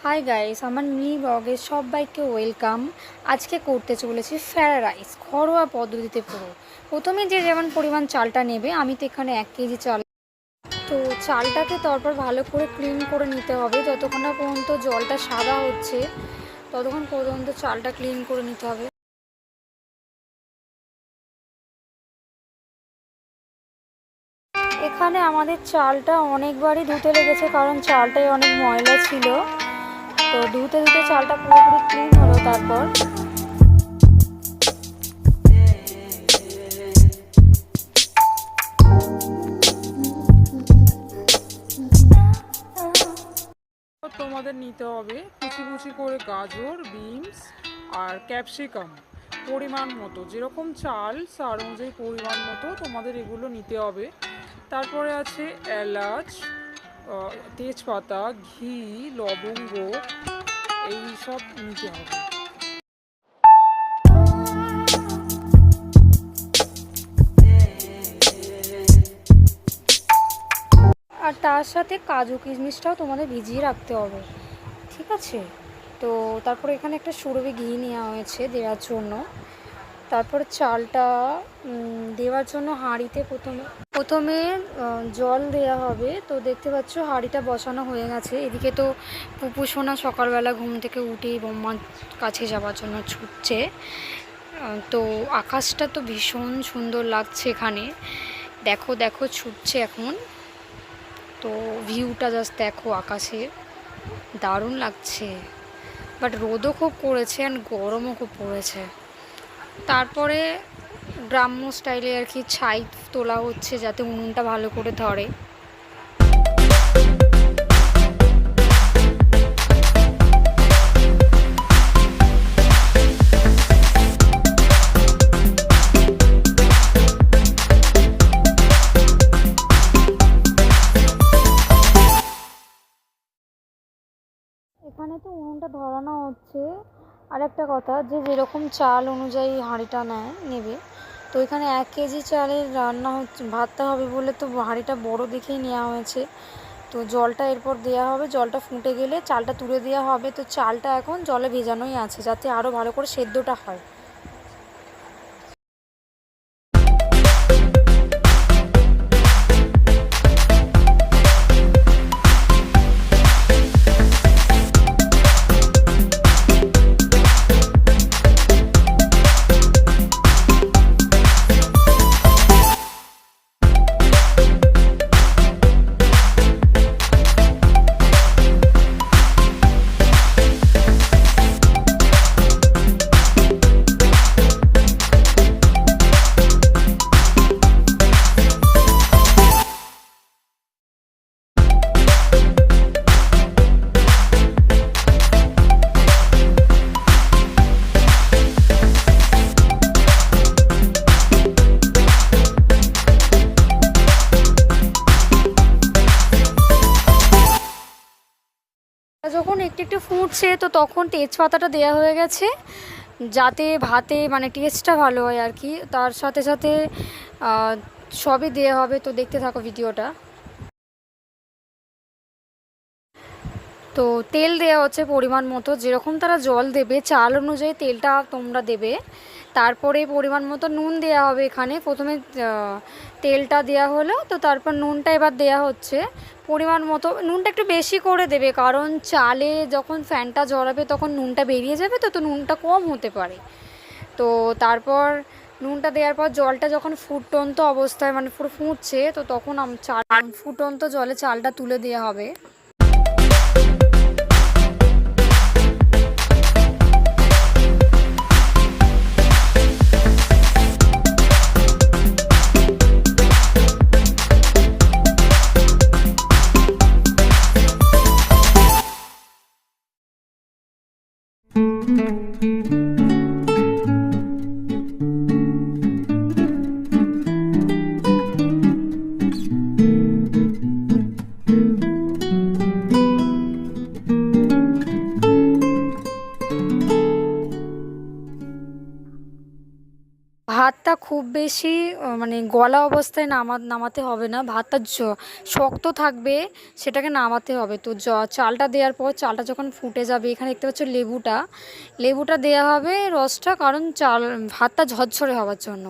Hi guys, আমার mini ব্লগে সবাইকে ওয়েলকাম। আজকে করতে চলেছি ফ্রাইড রাইস ঘরোয়া পদ্ধতিতে পুরো। প্রথমে যে যেমন পরিমাণ চালটা নেবে, আমি তো এখানে 1 কেজি চাল। তো চালটাকে তারপর ভালো করে ক্লিন করে নিতে হবে। যতক্ষণ না পর্যন্ত জলটা সাদা হচ্ছে ততক্ষণ পর্যন্ত চালটা ক্লিন করে নিতে হবে। এখানে আমাদের চালটা অনেকবারই ধুতে লেগেছে, কারণ চালটাই অনেক ময়লা ছিল। তো ধুতে ধুতে চালটা পুরোপুরি ক্লিন হলো। তারপর তোমাদের নিতে হবে কুচি কুচি করে গাজর, বিনস আর ক্যাপসিকাম পরিমাণ মতো। যেরকম চাল তার অনুযায়ী পরিমাণ মতো তোমাদের এগুলো নিতে হবে। তারপরে আছে এলাচ, তেজপাতা, ঘি, লবঙ্গ, এই সব নিতে হবে। আর তার সাথে কাজু কিশমিশটাও তোমাদের ভিজিয়ে রাখতে হবে, ঠিক আছে? তো তারপরে এখানে একটা সুরভি ঘি নেওয়া হয়েছে দেওয়ার জন্য। তারপরে চালটা দেওয়ার জন্য হাঁড়িতে প্রথমে জল দেওয়া হবে। তো দেখতে পাচ্ছ হাঁড়িটা বসানো হয়ে গেছে। এদিকে তো পুপু সোনা সকালবেলা ঘুম থেকে উঠেই বোম্মার কাছে যাওয়ার জন্য ছুটছে। তো আকাশটা তো ভীষণ সুন্দর লাগছে এখানে। দেখো দেখো ছুটছে এখন। তো ভিউটা জাস্ট দেখো আকাশের, দারুণ লাগছে। বাট রোদও খুব পড়েছে অ্যান্ড গরমও খুব পড়েছে। তারপরে গ্রাম্য স্টাইলে আর কি ছাই তোলা হচ্ছে যাতে উনুনটা ভালো করে ধরে। এখানে তো উনুনটা ধরানো হচ্ছে। আর একটা কথা, যে যেরকম চাল অনুযায়ী হাঁড়িটা নেবে। তো এখানে 1 কেজি চালের রান্না হচ্ছে, ভাতটা হবে বলে তো হাঁড়িটা বড় দেখেই নেওয়া হয়েছে। তো জলটা এরপর দেওয়া হবে, জলটা ফুটে গেলে চালটা তুলে দেওয়া হবে। তো চালটা এখন জলে ভেজানোই আছে যাতে আরও ভালো করে সেদ্ধটা হয়। যখন একটু একটু ফুটছে তো তখন তেজপাতাটা দেওয়া হয়ে গেছে যাতে ভাতে মানে টেস্টটা ভালো হয় আর কি। তার সাথে সাথে সবই দেওয়া হবে। তো দেখতে থাকো ভিডিওটা। তো তেল দেওয়া হচ্ছে পরিমাণ মতো, যেরকম তারা জল দেবে চাল অনুযায়ী তেলটা তোমরা দেবে। তারপরে পরিমাণ মতো নুন দেওয়া হবে। এখানে প্রথমে তেলটা দেওয়া হলো, তো তারপর নুনটা এবার দেওয়া হচ্ছে পরিমাণ মতো। নুনটা একটু বেশি করে দেবে, কারণ চালে যখন ফ্যানটা জ্বলাবে তখন নুনটা বেরিয়ে যাবে। তো নুনটা কম হতে পারে। তো তারপর নুনটা দেওয়ার পর জলটা যখন ফুটন্ত অবস্থায় মানে পুরো ফুটছে, তো তখন চাল ফুটন্ত জলে চালটা তুলে দেওয়া হবে। ভাতটা ভাতটা খুব বেশি মানে গলা অবস্থায় নামাতে হবে না, ভাতটা শক্ত থাকবে, সেটাকে নামাতে হবে। তো চালটা দেওয়ার পর চালটা যখন ফুটে যাবে, এখানে দেখতে পাচ্ছ লেবুটা দেওয়া হবে রসটা, কারণ ভাতটা ঝরঝরে হওয়ার জন্য।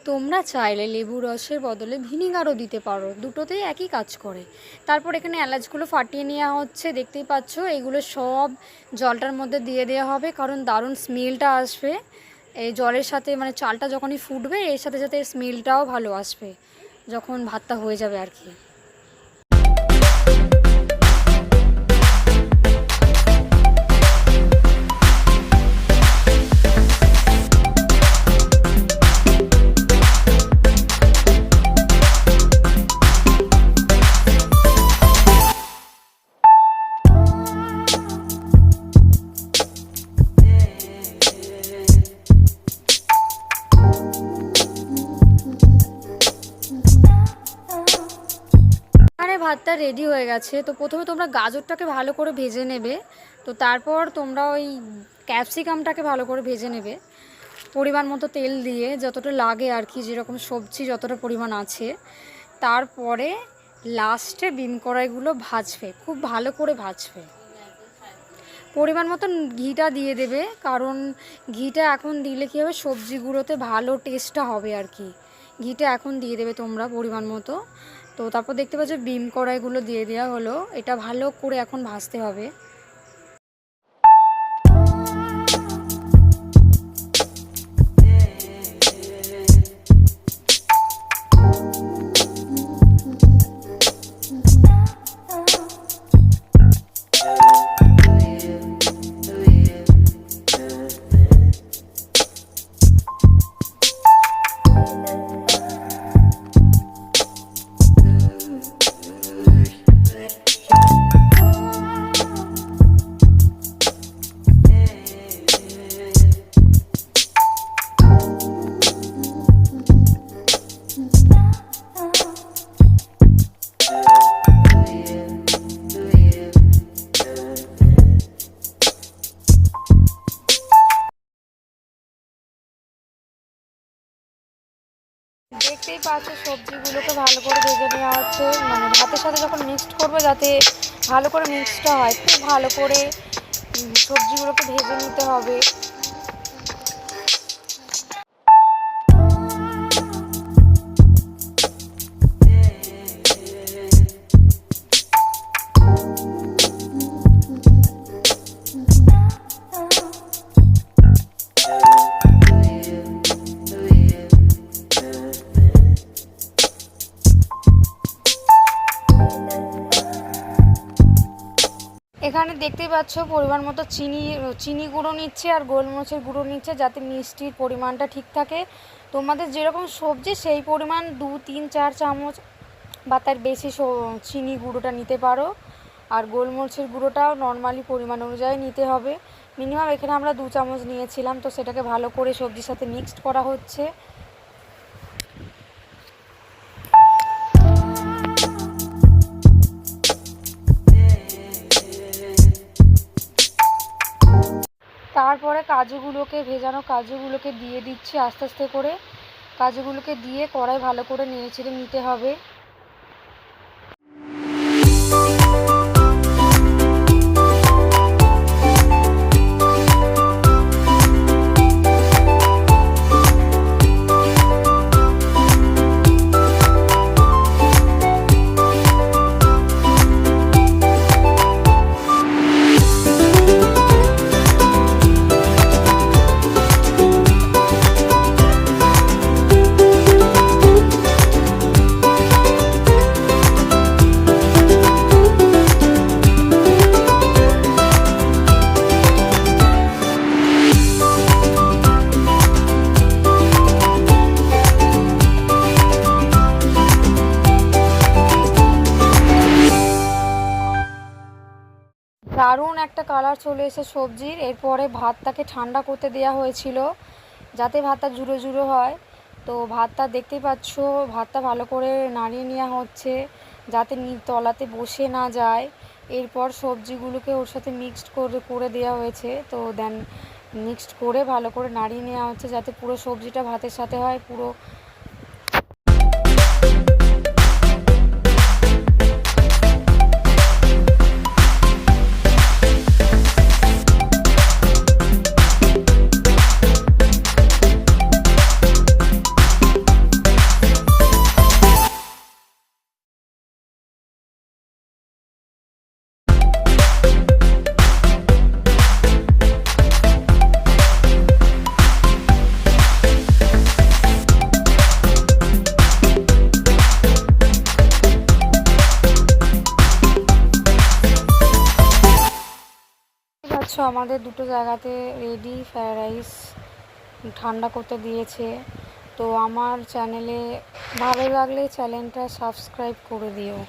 তোমরা চাইলে লেবু রসের বদলে ভিনিগারও দিতে পারো, দুটোতেই একই কাজ করে। তারপর এখানে এলাচগুলো ফাটিয়ে নেওয়া হচ্ছে, দেখতেই পাচ্ছ। এগুলো সব জলটার মধ্যে দিয়ে দেওয়া হবে, কারণ দারুণ স্মেলটা আসবে এই জলের সাথে, মানে চালটা যখনই ফুটবে এর সাথে সাথে স্মেলটাও ভালো আসবে যখন ভাতটা হয়ে যাবে আর কি। ভাতটা রেডি হয়ে গেছে। তো প্রথমে তোমরা গাজরটাকে ভালো করে ভেজে নেবে, তো তারপর তোমরা ওই ক্যাপসিকামটাকে ভালো করে ভেজে নেবে পরিমাণ মতো তেল দিয়ে, যতটা লাগে আর কি, যেরকম সবজি যতটা পরিমাণ আছে। তারপরে লাস্টে বিন কড়াইগুলো ভাজবে, খুব ভালো করে ভাজবে। পরিমাণ মতন ঘিটা দিয়ে দেবে, কারণ ঘিটা এখন দিলে কী হবে, সবজিগুলোতে ভালো টেস্টটা হবে আর কি। ঘিটা এখন দিয়ে দেবে তোমরা পরিমাণ মতো। তো তারপর দেখতে পাচ্ছ বিন কড়াইগুলো দিয়ে দেওয়া হলো, এটা ভালো করে এখন ভাজতে হবে। দেখতেই পাচ্ছ সবজিগুলোকে ভালো করে ভেজে নেওয়া হচ্ছে, মানে ভাতের সাথে যখন মিক্সড করবে যাতে ভালো করে মিক্সডটা হয়, খুব ভালো করে সবজিগুলোকে ভেজে নিতে হবে। এখানে দেখতেই পাচ্ছ পরিমাণ মতো চিনি গুঁড়ো নিচ্ছে আর গোলমরিচের গুঁড়ো নিচ্ছে, যাতে মিষ্টির পরিমাণটা ঠিক থাকে। তোমাদের যেরকম সবজি সেই পরিমাণ 2, 3, 4 চামচ বা তার বেশি চিনি গুঁড়োটা নিতে পারো। আর গোলমরিচের গুঁড়োটাও নর্মালি পরিমাণ অনুযায়ী নিতে হবে। মিনিমাম এখানে আমরা 2 চামচ নিয়েছিলাম। তো সেটাকে ভালো করে সবজির সাথে মিক্সড করা হচ্ছে। তারপরে ভেজানো কাজুগুলোকে দিয়ে দিচ্ছি আস্তে আস্তে করে। কাজুগুলোকে দিয়ে কড়াই ভালো করে নেড়েচেড়ে নিতে হবে। দারুণ একটা কালার চলে এসে সবজির। এরপরে ভাতটাকে ঠান্ডা করতে দেওয়া হয়েছিল যাতে ভাতটা জুড়ো জুড়ো হয়। তো ভাতটা দেখতেই পাচ্ছ, ভাতটা ভালো করে নাড়িয়ে নেওয়া হচ্ছে যাতে তলাতে বসে না যায়। এরপর সবজিগুলোকে ওর সাথে মিক্সড করে দেওয়া হয়েছে। তো দেন মিক্সড করে ভালো করে নাড়িয়ে নেওয়া হচ্ছে যাতে পুরো সবজিটা ভাতের সাথে হয়। পুরো পাচ্ছ আমাদের দুটো জায়গাতে রেডি ফ্রায়েড রাইস ঠান্ডা করতে দিয়েছে। তো আমার চ্যানেলে ভালো লাগলে চ্যানেলটা সাবস্ক্রাইব করে দিও।